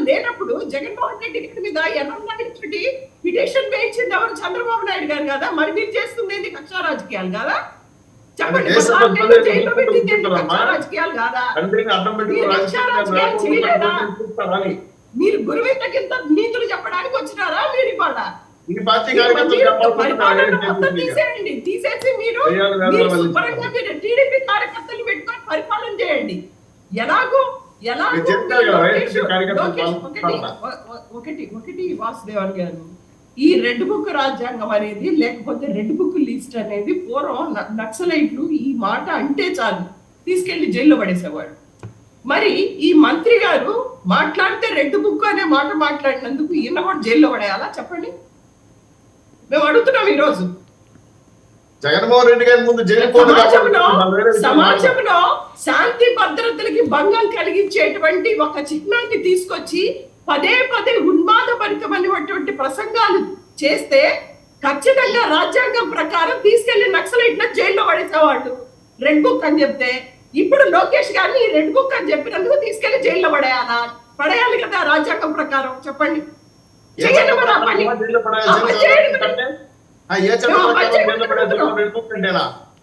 లేనప్పుడు జగన్మోహన్ రెడ్డి గారి మీద ఎన్ఆర్ఐ పిటిషన్ వేయించింది ఎవరు? చంద్రబాబు నాయుడు గారు కదా. మరి మీరు చేస్తుంది ఏంటి? కక్షా రాజకీయాలు కాదా? చెప్పండి. రాజకీయాలు కాదా? మీరు గురువిందకి ఇంత నీతులు చెప్పడానికి వచ్చినారా మీరు? ఇవాళ తీసేసి మీరు శుభ్రంగా మీరు టీడీపీ కార్యకర్తలు పెట్టుకొని పరిపాలన చేయండి. ఒకటి వాసుదేవన్ గారు, ఈ రెడ్ బుక్ రాజ్యాంగం అనేది లేకపోతే రెడ్ బుక్ లిస్ట్ అనేది పూర్వం నక్సలైట్లు ఈ మాట అంటే చాలు తీసుకెళ్లి జైల్లో పడేసేవాడు. మరి ఈ మంత్రి గారు మాట్లాడితే రెడ్ బుక్ అనే మాట మాట్లాడినందుకు ఈయన కూడా జైల్లో పడేయాలా? చెప్పండి. మేము అడుగుతున్నాం ఈ రోజు. జగన్మోహన్ రెడ్డి గారి ముందు సమాజంలో శాంతి భద్రతలకి భంగం కలిగించేటువంటి ఒక చిహ్నాన్ని తీసుకొచ్చి పదే ఉన్మాదభరితమైనటువంటి ప్రసంగాలు చేస్తే ఖచ్చితంగా రాజ్యాంగం ప్రకారం తీసుకెళ్లి నక్సలైట్ల జైల్లో పడేసేవాళ్ళు. రెడ్ బుక్ అని చెప్తే ఇప్పుడు లోకేష్ గారిని ఈ రెడ్ బుక్ అని చెప్పినందుకు తీసుకెళ్లి జైల్లో పడేయాలి కదా రాజ్యాంగం ప్రకారం? చెప్పండి.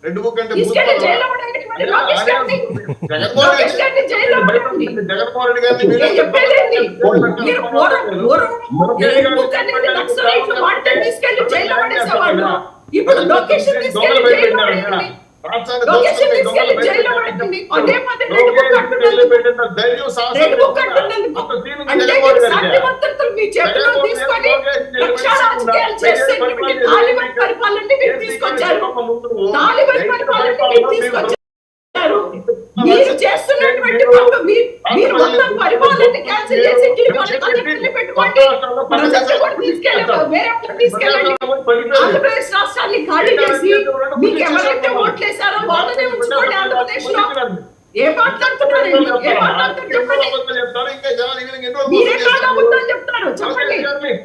రెడ్ బుక్ అంటే ఇప్పుడు లోకేష్ మీరు చేస్తున్నటువంటి మీరు మొత్తం పరిపాలన క్యాన్సిల్ చేసి పెట్టుకోండి. ఆంధ్రప్రదేశ్ రాష్ట్రాన్ని ఖాళీ చేసి మీకు ఎవరైతే ఓట్లేసారో వాళ్ళనే ఉంచుకోండి ఆంధ్రప్రదేశ్ లో. ఏం మాట్లాడుతున్నారండి? మీరే కాదవుతుందని చెప్తారు. చెప్పండి.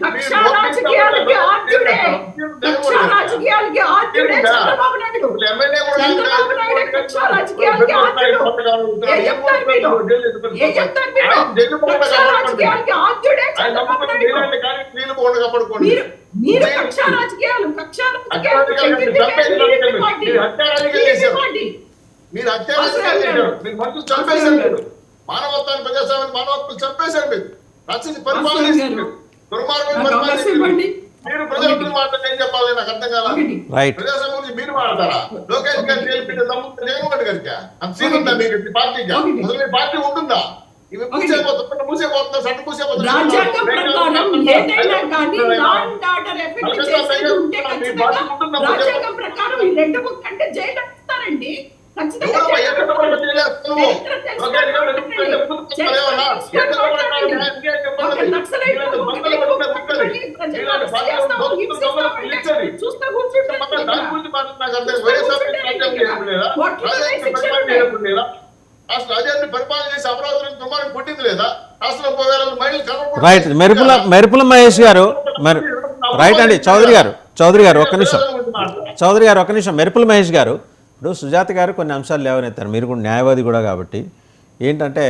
కక్షా రాజకీయాలకి ఆద్యుడే చంద్రబాబు నాయుడు. చంద్రబాబు నాయుడు కక్షా రాజకీయాలకి ఆద్యుడు. ఏ చెప్తారు మీరు? కక్షా రాజకీయాలకి ఆద్యుడే చంద్రబాబు నాయుడు. మీరు కక్షా రాజకీయాలు మీరు అత్యాచారం చేశారు. మీరు మనుషులు చంపేశారు. మీరు మానవత్వాన్ని ప్రజాస్వామ్యాన్ని మానవత్వం చంపేశారు. మీరు రక్షించి పరిపాలన చేశారు. దుర్మార్గం పరిపాలన చేశారు. మీరు ప్రజలకు మాట్లాడితే ఏం చెప్పాలి? నాకు అర్థం కావాలి. ప్రజాస్వామ్యం గురించి మీరు మాట్లాడతారా? లోకేష్ గారు చేయాలి నమ్ముతుంది జగన్మోహన్ గారికి అంత సీన్ ఉందా మీకు? పార్టీకి అసలు మీ పార్టీ ఉంటుందా? ఇవి మూసేపోతున్నా సట్టు మూసేపోతున్నా. రాజ్యాంగం ప్రకారం ఏదైనా కానీ లా అండ్ ఆర్డర్ ఎఫెక్ట్ చేసేది ఉంటే రాజ్యాంగం ప్రకారం ఈ రెడ్ బుక్ అంటే జైలు ఇస్తారండి. రైట్. మెరుపుల మహేష్ గారు రైట్ అండి. చౌదరి గారు ఒక్క నిమిషం. మెరుపుల మహేష్ గారు, ఇప్పుడు సుజాత గారు కొన్ని అంశాలు లేవనెత్తారు. మీరు కూడా న్యాయవాది కూడా కాబట్టి ఏంటంటే